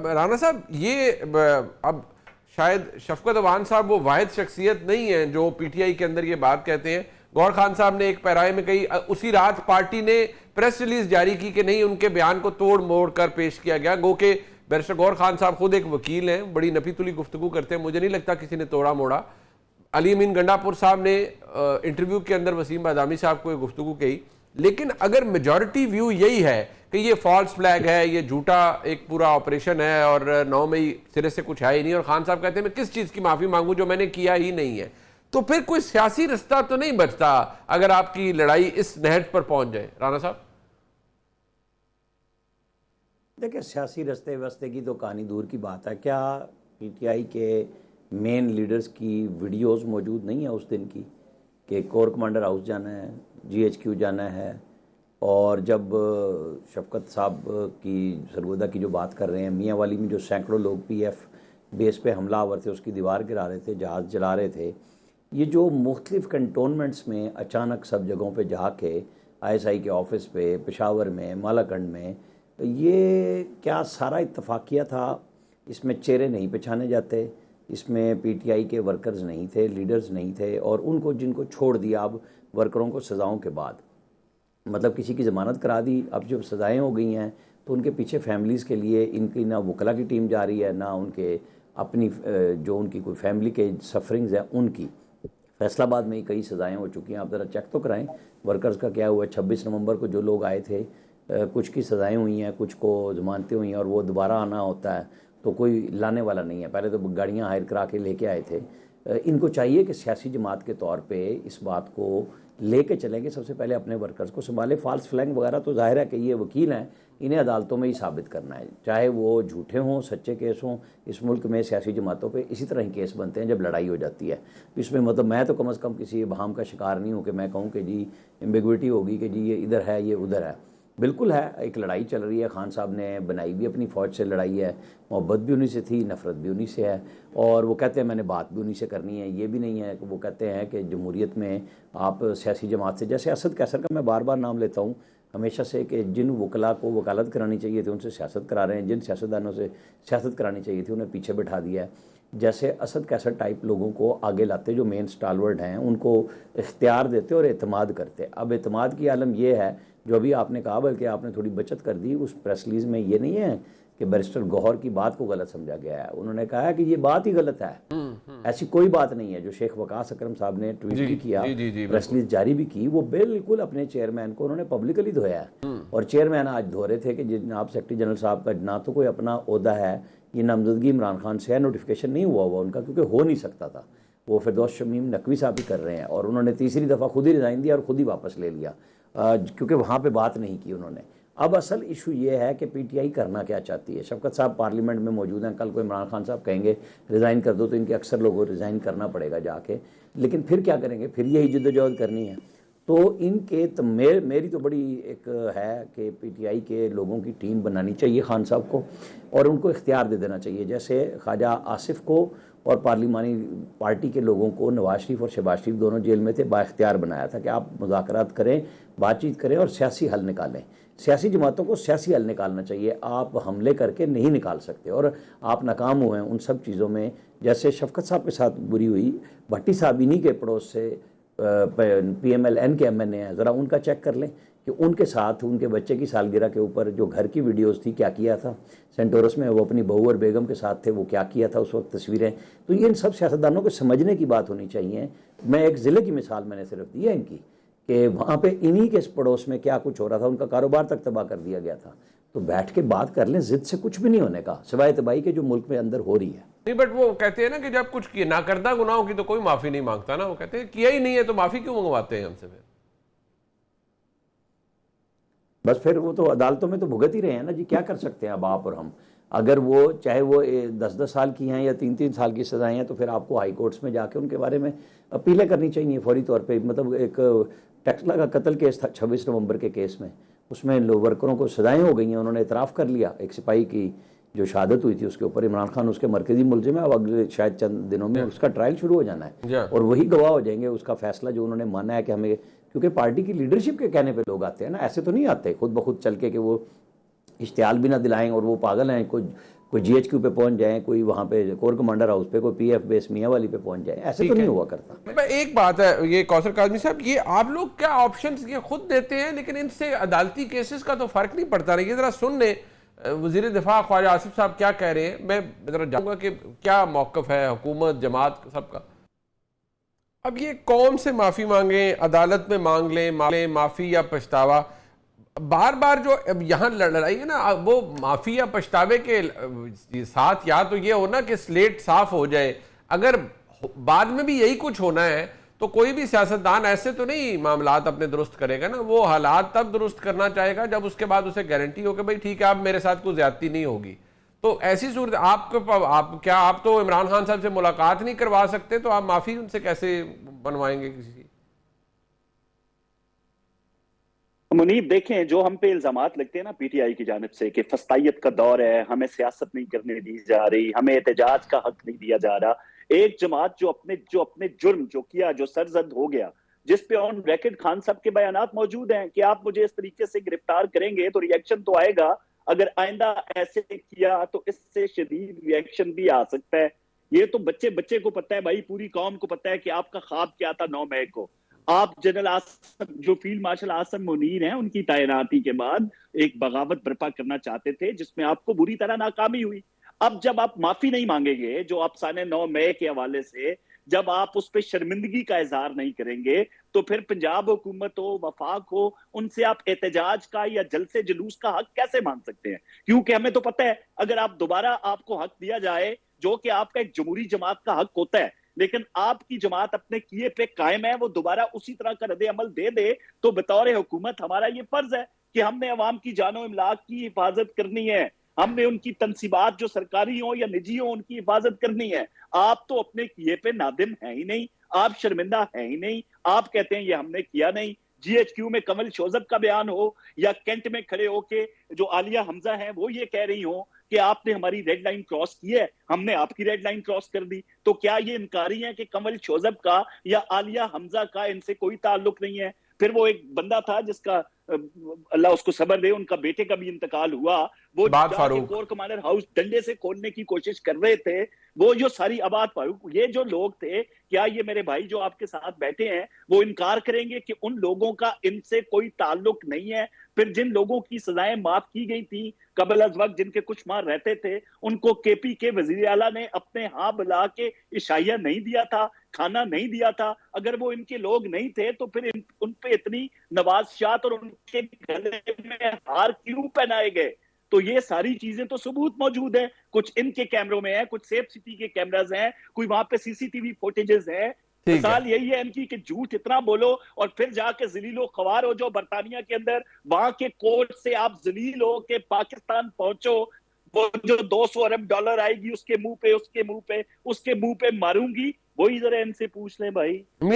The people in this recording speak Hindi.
राना साहब, ये अब शायद शफकत अवान साहब वो वाहिद शख्सियत नहीं है जो पीटीआई के अंदर ये बात कहते हैं। गौहर खान साहब ने एक पैराए में कही, उसी रात पार्टी ने प्रेस रिलीज जारी की कि नहीं, उनके बयान को तोड़ मोड़ कर पेश किया गया। गो के बैरिस्टर गौहर खान साहब खुद एक वकील हैं, बड़ी नफी तुली गुफ्तगू करते हैं, मुझे नहीं लगता किसी ने तोड़ा मोड़ा। अली अमीन गंडापुर साहब ने इंटरव्यू के अंदर वसीम बादामी साहब को एक गुफ्तगू कही। लेकिन अगर मेजॉरिटी व्यू यही है कि ये फॉल्स फ्लैग है, ये झूठा एक पूरा ऑपरेशन है और 9 मई सिरे से कुछ है ही नहीं, और खान साहब कहते हैं मैं किस चीज़ की माफ़ी मांगू जो मैंने किया ही नहीं है, तो फिर कोई सियासी रास्ता तो नहीं बचता अगर आपकी लड़ाई इस नहज पर पहुंच जाए। राना साहब देखिए, सियासी रास्ते वस्ते की तो कहानी दूर की बात है। क्या पीटीआई के मेन लीडर्स की वीडियोस मौजूद नहीं है उस दिन की कि कोर कमांडर हाउस जाना है, जीएचक्यू जाना है, और जब शफकत साहब की सरगोदा की जो बात कर रहे हैं, मियाँ वाली में जो सैकड़ों लोग पीएफ बेस पे हमलावर थे उसकी दीवार गिरा रहे थे, जहाज़ जला रहे थे, ये जो मुख्तलिफ़ कंटोनमेंट्स में अचानक सब जगहों पे जाके आईएसआई के ऑफिस पे, पेशावर में, मालाकंड में, ये क्या सारा इत्तफाकिया था? इसमें चेहरे नहीं पहचाने जाते, इसमें पीटीआई के वर्कर्स नहीं थे, लीडर्स नहीं थे, और उनको जिनको छोड़ दिया अब वर्करों को सज़ाओं के बाद, मतलब किसी की ज़मानत करा दी, अब जब सज़ाएँ हो गई हैं तो उनके पीछे फैमिलीज़ के लिए इनकी ना वकला की टीम जा रही है, ना उनके अपनी जो उनकी कोई फैमिली के सफरिंग्स हैं उनकी। फैसलाबाद में ही कई सज़ाएँ हो चुकी हैं, आप ज़रा चेक तो कराएँ वर्कर्स का क्या हुआ। 26 नवंबर को जो लोग आए थे, कुछ की सज़ाएँ हुई हैं, कुछ को ज़मानतें हुई हैं, और वो दोबारा आना होता है तो कोई लाने वाला नहीं है। पहले तो गाड़ियाँ हायर करा के लेके आए थे। इनको चाहिए कि सियासी जमात के तौर पे इस बात को लेके चलेंगे, सबसे पहले अपने वर्कर्स को संभाले। फॉल्स फ्लैग वगैरह तो जाहिर है कि ये वकील हैं, इन्हें अदालतों में ही साबित करना है, चाहे वो झूठे हों सच्चे केस हों। इस मुल्क में सियासी जमातों पे इसी तरह ही केस बनते हैं जब लड़ाई हो जाती है। तो इसमें मतलब मैं तो कम से कम किसी बहाम का शिकार नहीं हूँ कि मैं कहूँ कि जी एम्बिग्विटी होगी कि जी ये इधर है ये उधर है। बिल्कुल है, एक लड़ाई चल रही है, खान साहब ने बनाई भी अपनी फ़ौज से लड़ाई है, मोहब्बत भी उन्हीं से थी, नफ़रत भी उन्हीं से है, और वो कहते हैं मैंने बात भी उन्हीं से करनी है। ये भी नहीं है कि वो कहते हैं कि जमहूरियत में आप सियासी जमात से, जैसे असद कैसर का मैं बार बार नाम लेता हूँ हमेशा से, कि जिन वकला को वकालत करानी चाहिए थी उनसे सियासत करा रहे हैं, जिन सियासतदानों से सियासत करानी चाहिए थी उन्हें पीछे बैठा दिया है। जैसे असद कैसर टाइप लोगों को आगे लाते, जो मेन स्टालवर्ड हैं, उनको इख्तियार देते और एतमाद करते। अब एतमाद की आलम यह है जो अभी आपने कहा, बल्कि आपने थोड़ी बचत कर दी, उस प्रेस रिलीज़ में ये नहीं है कि बैरिस्टर गौहर की बात को गलत समझा गया है। उन्होंने कहा है कि ये बात ही गलत है, ऐसी कोई बात नहीं है। जो शेख वकास अकरम साहब ने ट्वीट भी किया, प्रेस रिलीज जारी भी की, वो बिल्कुल अपने चेयरमैन को उन्होंने पब्लिकली धोया है। और चेयरमैन आज धो रहे थे कि जनाब सेक्रेटरी जनरल साहब का ना तो कोई अपना ओहदा है, ये नामजदगी इमरान खान से है, नोटिफिकेशन नहीं हुआ उनका, क्योंकि हो नहीं सकता था। वो फिरदौस शमीम नकवी साहब भी कर रहे हैं, और उन्होंने तीसरी दफ़ा खुद ही रिज़ाइन दिया और खुद ही वापस ले लिया, क्योंकि वहाँ पे बात नहीं की उन्होंने। अब असल इशू ये है कि पीटीआई करना क्या चाहती है। शफकत साहब पार्लियामेंट में मौजूद हैं, कल को इमरान खान साहब कहेंगे रिज़ाइन कर दो, तो इनके अक्सर लोगों को रिज़ाइन करना पड़ेगा जाके, लेकिन फिर क्या करेंगे, फिर यही जद्दोजहद करनी है। तो इनके तो मेरी तो बड़ी एक है कि पीटीआई के लोगों की टीम बनानी चाहिए खान साहब को, और उनको इख्तियार दे देना चाहिए। जैसे ख्वाजा आसिफ को और पार्लिमानी पार्टी के लोगों को नवाज शरीफ और शहबाज शरीफ दोनों जेल में थे, बाइख्तियार बनाया था कि आप मुज़ाकरात करें, बातचीत करें और सियासी हल निकालें। सियासी जमातों को सियासी हल निकालना चाहिए, आप हमले करके नहीं निकाल सकते, और आप नाकाम हुए हैं उन सब चीज़ों में। जैसे शफकत साहब के साथ बुरी हुई, भट्टी साहब इन्हीं के पड़ोस से PMLN के MNA हैं, ज़रा उनका चेक कर लें कि उनके साथ उनके बच्चे की सालगिरह के ऊपर जो घर की वीडियोस थी क्या किया था। सेंटोरस में वो अपनी बहू और बेगम के साथ थे, वो क्या किया था उस वक्त, तस्वीरें। तो ये इन सब सियासतदानों को समझने की बात होनी चाहिए। मैं एक ज़िले की मिसाल मैंने सिर्फ दी है इनकी, कि वहाँ पे इन्हीं के पड़ोस में क्या कुछ हो रहा था, उनका कारोबार तक तबाह कर दिया गया था। तो बैठ के बात कर लें, जिद से कुछ भी नहीं होने का, सिवाय तबाही के जो मुल्क में अंदर हो रही है। नहीं, बट वो कहते हैं ना कि जब कुछ किए ना करदा गुनाहों की तो कोई माफी नहीं मांगता ना, वो कहते हैं किया ही नहीं है तो माफी क्यों मंगवाते हैं हमसे। फिर बस फिर वो तो अदालतों में तो भुगत ही रहे हैं ना जी, क्या कर सकते हैं अब आप और हम। अगर वो चाहे वो 10-10 साल की हैं या 3-3 साल की सजाएं हैं, तो फिर आपको हाई कोर्ट्स में जाके उनके बारे में अपीलें करनी चाहिए फौरी तौर पे। मतलब एक टेक्सला का कत्ल केस था 26 नवंबर के केस में, उसमें वर्करों को सजाएं हो गई हैं, उन्होंने इतराफ़ कर लिया। एक सिपाही की जो शहादत हुई थी उसके ऊपर इमरान खान उसके मरकजी मुलजिम है, अब अगले शायद चंद दिनों में उसका ट्रायल शुरू हो जाना है, और वही गवाह हो जाएंगे उसका फैसला जो उन्होंने माना है कि हमें, क्योंकि पार्टी की लीडरशिप के कहने पे लोग आते हैं ना, ऐसे तो नहीं आते खुद ब खुद चल के कि वो इश्तिहाल भी ना दिलाएं और वो पागल हैं, कुछ कोई जीएचक्यू पे पहुंच जाए, कोई वहां पे कोर कमांडर हाउस पे, कोई पीएफ बेस मियां वाली पे पहुंच जाए। ऐसे तो नहीं हुआ करता। मैं एक बात है, ये कौसर काजमी साहब, ये आप लोग क्या ऑप्शंस ये खुद देते हैं, लेकिन इनसे अदालती केसेस का तो फर्क नहीं पड़ता। नहीं, ये जरा सुन ले वजीर दिफा ख्वाजा आसिफ साहब क्या कह रहे हैं। मैं जरा जानूंगा कि क्या मौकफ है हुकूमत, जमात सबका। अब ये कौम से माफी मांगे, अदालत में मांग लें माफी या पछतावा, बार बार जो अब यहाँ लड़ाई है ना, वो माफी या पछतावे के साथ या तो ये होना कि स्लेट साफ हो जाए। अगर बाद में भी यही कुछ होना है तो कोई भी सियासतदान ऐसे तो नहीं मामलात अपने दुरुस्त करेगा ना। वो हालात तब दुरुस्त करना चाहेगा जब उसके बाद उसे गारंटी हो कि भाई ठीक है, अब मेरे साथ कोई ज्यादती नहीं होगी। तो ऐसी सूरत आप तो इमरान खान साहब से मुलाकात नहीं करवा सकते, तो आप माफी उनसे कैसे बनवाएंगे किसी की? मुनीब, देखें, जो हम पे इल्जामात लगते हैं ना पीटीआई की जानिब से कि फस्तायत का दौर है, हमें सियासत नहीं करने दी जा रही, हमें एहतजाज का हक नहीं दिया जा रहा। एक जमात जो अपने जुर्म जो किया, जो सरजद हो गया, जिस पे ऑन रिकॉर्ड खान साहब के बयानात मौजूद हैं कि आप मुझे इस तरीके से गिरफ्तार करेंगे तो रिएक्शन तो आएगा, अगर आइंदा ऐसे किया तो इससे शदीद रिएक्शन भी आ सकता है। ये तो बच्चे बच्चे को पता है भाई, पूरी कौम को पता है कि आपका ख्वाब क्या था 9 मई को। आप जनरल आसम, जो फील्ड मार्शल आसम मुनीर हैं, उनकी तैनाती के बाद एक बगावत बर्पा करना चाहते थे जिसमें आपको बुरी तरह नाकामी हुई। अब जब आप माफी नहीं मांगेंगे, जो अफसाने 9 मई के हवाले से जब आप उस पर शर्मिंदगी का इजहार नहीं करेंगे, तो फिर पंजाब हुकूमत हो, वफाक हो, उनसे आप एहतजाज का या जलसे जुलूस का हक कैसे मांग सकते हैं? क्योंकि हमें तो पता है अगर आप दोबारा आपको हक दिया जाए, जो कि आपका एक जमहूरी जमात का हक होता है, लेकिन आपकी जमात अपने किए पे कायम है, वो दोबारा उसी तरह का रद्द अमल दे दे, तो बतौर हुकूमत हमारा ये फर्ज है कि हमने अवाम की जानो इमलाक की हिफाजत करनी है। हमने उनकी तनसीबात जो सरकारी हो या निजी हो, उनकी हिफाजत करनी है। आप तो अपने किए पे नादिम है ही नहीं, आप शर्मिंदा है ही नहीं। आप कहते हैं ये हमने किया नहीं। जीएचक्यू में कमल शोजब का बयान हो या कैंट में खड़े होके जो आलिया हमजा है वो ये कह रही हो कि आपने हमारी रेड लाइन क्रॉस की है, हमने आपकी रेड लाइन क्रॉस कर दी, तो क्या ये इनकारी है कि कमल शोजब का या आलिया हमजा का इनसे कोई ताल्लुक नहीं है? फिर वो एक बंदा था जिसका अल्लाह उसको सबर दे, उनका बेटे का भी इंतकाल हुआ, वो जाके कोर कमांडर हाउस डंडे से खोलने की कोशिश कर रहे थे, वो जो सारी आबाद फारूक, ये जो लोग थे, क्या ये मेरे भाई जो आपके साथ बैठे हैं वो इनकार करेंगे कि उन लोगों का इनसे कोई ताल्लुक नहीं है? फिर जिन लोगों की सजाएं माफ की गई थी कबल अज वक्त, जिनके कुछ माह रहते थे, उनको केपी के वजीर आला ने अपने यहाँ बुला के इशाइया नहीं दिया था, खाना नहीं दिया था? अगर वो इनके लोग नहीं थे तो फिर उन पे इतनी नवाज़शात और उनके गले में हार क्यों पहनाए गए? तो ये सारी चीजें तो सबूत मौजूद है, कुछ इनके कैमरों में है, कुछ सेफ सिटी के कैमरास हैं, कोई वहां पे सीसीटीवी फुटेजेस हैं। मिसाल यही है इनकी कि झूठ इतना बोलो और फिर जाके जलीलो खवार हो जाओ बरतानिया के अंदर, वहां के कोर्ट से आप जलील हो के पाकिस्तान पहुंचो, वो जो 200 अरब डॉलर आएगी उसके मुंह पे मारूंगी, वही जरा इनसे पूछ ले भाई।